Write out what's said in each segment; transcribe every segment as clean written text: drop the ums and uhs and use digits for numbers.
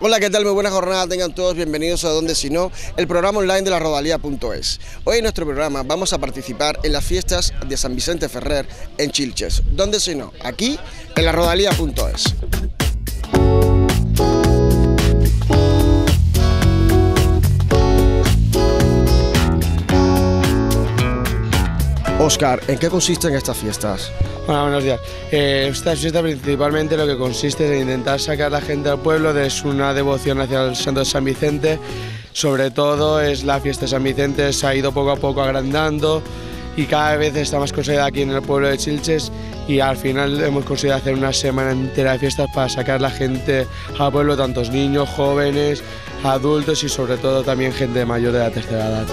Hola, ¿qué tal? Muy buena jornada, tengan todos bienvenidos a Donde Si No, el programa online de la Rodalía.es. Hoy en nuestro programa vamos a participar en las fiestas de San Vicente Ferrer en Xilxes. ¿Dónde si no? Aquí en la Rodalía.es. Óscar, ¿en qué consisten estas fiestas? Hola, buenos días. Esta fiesta principalmente lo que consiste es en intentar sacar a la gente al pueblo, es una devoción hacia el santo de San Vicente. Sobre todo es la fiesta de San Vicente, se ha ido poco a poco agrandando y cada vez está más consolidada aquí en el pueblo de Xilxes, y al final hemos conseguido hacer una semana entera de fiestas para sacar a la gente al pueblo, tantos niños, jóvenes, adultos y sobre todo también gente mayor de la tercera edad.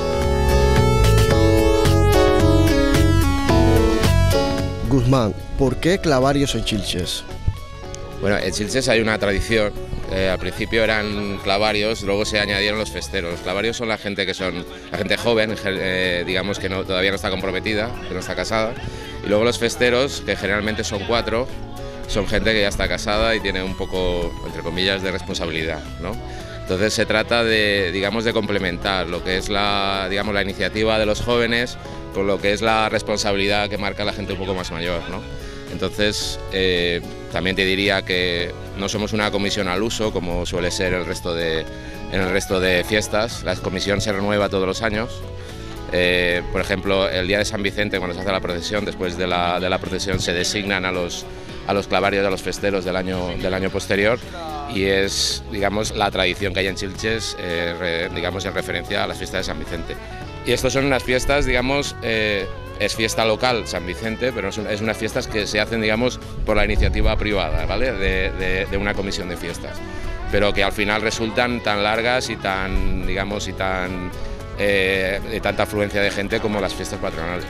Guzmán, ¿por qué clavarios en Xilxes? Bueno, en Xilxes hay una tradición. Al principio eran clavarios, luego se añadieron los festeros. Los clavarios son la gente joven, digamos que todavía no está comprometida, que no está casada. Y luego los festeros, que generalmente son 4, son gente que ya está casada y tiene un poco, entre comillas, de responsabilidad, ¿no? Entonces se trata de complementar lo que es la iniciativa de los jóvenes con lo que es la responsabilidad que marca la gente un poco más mayor, ¿no? Entonces, también te diría que no somos una comisión al uso, como suele ser en el resto de fiestas. La comisión se renueva todos los años. Por ejemplo, el día de San Vicente, cuando se hace la procesión, después de la procesión se designan a los clavarios, a los festeros del año posterior, y es, digamos, la tradición que hay en Xilxes, en referencia a las fiestas de San Vicente. Y estas son unas fiestas, digamos, es fiesta local San Vicente, pero es unas fiestas que se hacen, digamos, por la iniciativa privada, ¿vale? de una comisión de fiestas, pero que al final resultan tan largas y de tanta afluencia de gente como las fiestas patronales.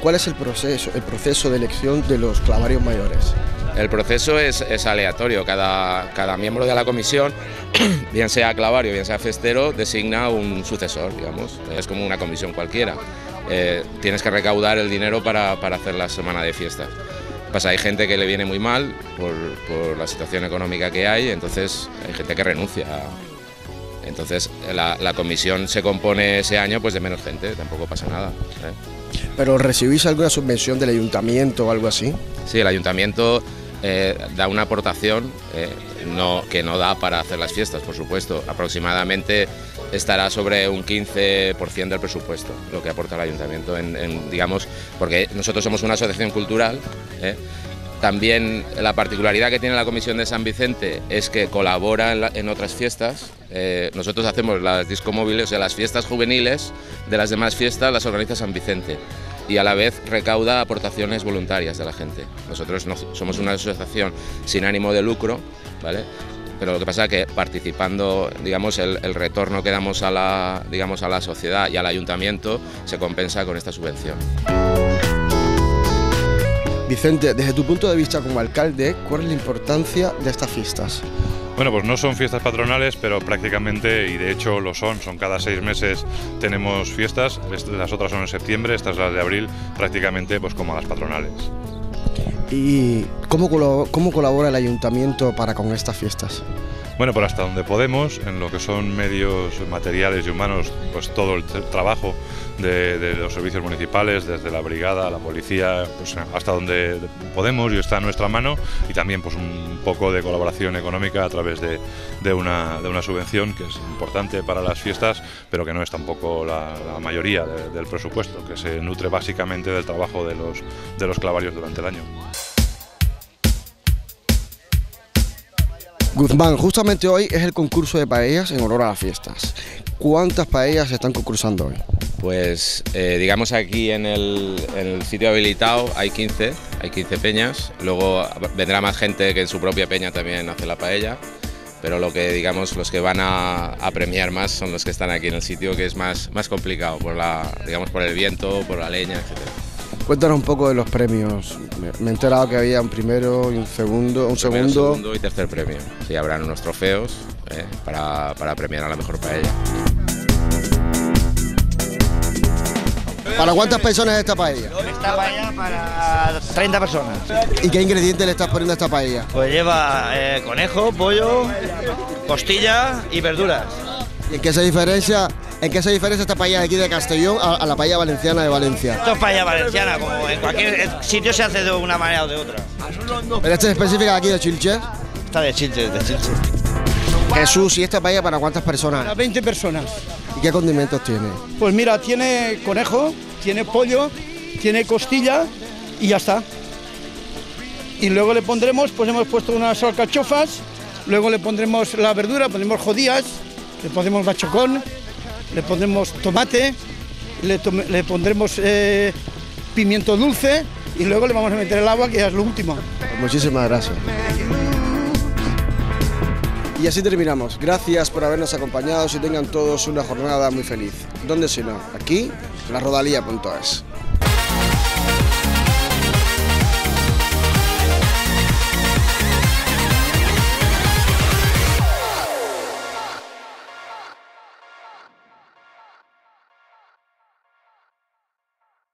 ¿Cuál es el proceso de elección de los clavarios mayores? El proceso es aleatorio. Cada miembro de la comisión, bien sea clavario, bien sea festero, designa un sucesor, digamos. Es como una comisión cualquiera. Tienes que recaudar el dinero para hacer la semana de fiestas. Hay gente que le viene muy mal por la situación económica que hay, entonces hay gente que renuncia. Entonces la comisión se compone ese año pues de menos gente, tampoco pasa nada, ¿Pero recibís alguna subvención del ayuntamiento o algo así? Sí, el ayuntamiento da una aportación que no da para hacer las fiestas, por supuesto. Aproximadamente estará sobre un 15% del presupuesto lo que aporta el ayuntamiento, digamos, porque nosotros somos una asociación cultural. También la particularidad que tiene la Comisión de San Vicente es que colabora en otras fiestas. Nosotros hacemos las discomóviles, o sea, las fiestas juveniles de las demás fiestas las organiza San Vicente, y a la vez recauda aportaciones voluntarias de la gente. Nosotros somos una asociación sin ánimo de lucro, ¿vale? Pero lo que pasa es que participando, digamos, el retorno que damos a la sociedad y al ayuntamiento se compensa con esta subvención. Vicente, desde tu punto de vista como alcalde, ¿cuál es la importancia de estas fiestas? Bueno, pues no son fiestas patronales, pero prácticamente, y de hecho lo son cada 6 meses tenemos fiestas. Las otras son en septiembre, estas las de abril, prácticamente pues como las patronales. ¿Y cómo colabora el ayuntamiento con estas fiestas? Bueno, pues hasta donde podemos, en lo que son medios materiales y humanos, pues todo el trabajo de los servicios municipales, desde la brigada, la policía, pues hasta donde podemos y está a nuestra mano, y también pues un poco de colaboración económica a través de una subvención que es importante para las fiestas, pero que no es tampoco la mayoría del presupuesto, que se nutre básicamente del trabajo de los clavarios durante el año. Guzmán, justamente hoy es el concurso de paellas en honor a las fiestas. ¿Cuántas paellas se están concursando hoy? Pues digamos aquí en el sitio habilitado hay 15 peñas, luego vendrá más gente que en su propia peña también hace la paella, pero los que van a premiar más son los que están aquí en el sitio, que es más complicado por el viento, por la leña, etc. Cuéntanos un poco de los premios. Me he enterado que había un primero y un segundo. Segundo y tercer premio. Sí, habrán unos trofeos para premiar a la mejor paella. ¿Para cuántas personas es esta paella? Esta paella para 30 personas. ¿Y qué ingredientes le estás poniendo a esta paella? Pues lleva conejo, pollo, costilla y verduras. ¿Y en qué se diferencia esta paella de aquí de Castellón a la paella valenciana de Valencia? Esto es paella valenciana, como en cualquier sitio se hace de una manera o de otra. Pero esta es específica de aquí de Chilches. Está de Chilches, de Chilches. Jesús, ¿y esta paella para cuántas personas? Para 20 personas. ¿Y qué condimentos tiene? Pues mira, tiene conejo, tiene pollo, tiene costilla y ya está. Y luego le pondremos, pues hemos puesto unas alcachofas, luego le pondremos la verdura, pondremos judías, le pondremos bachocón, le pondremos tomate, le pondremos pimiento dulce y luego le vamos a meter el agua, que ya es lo último. Muchísimas gracias. Y así terminamos. Gracias por habernos acompañado y tengan todos una jornada muy feliz. ¿Dónde si no? Aquí, larodalía.es.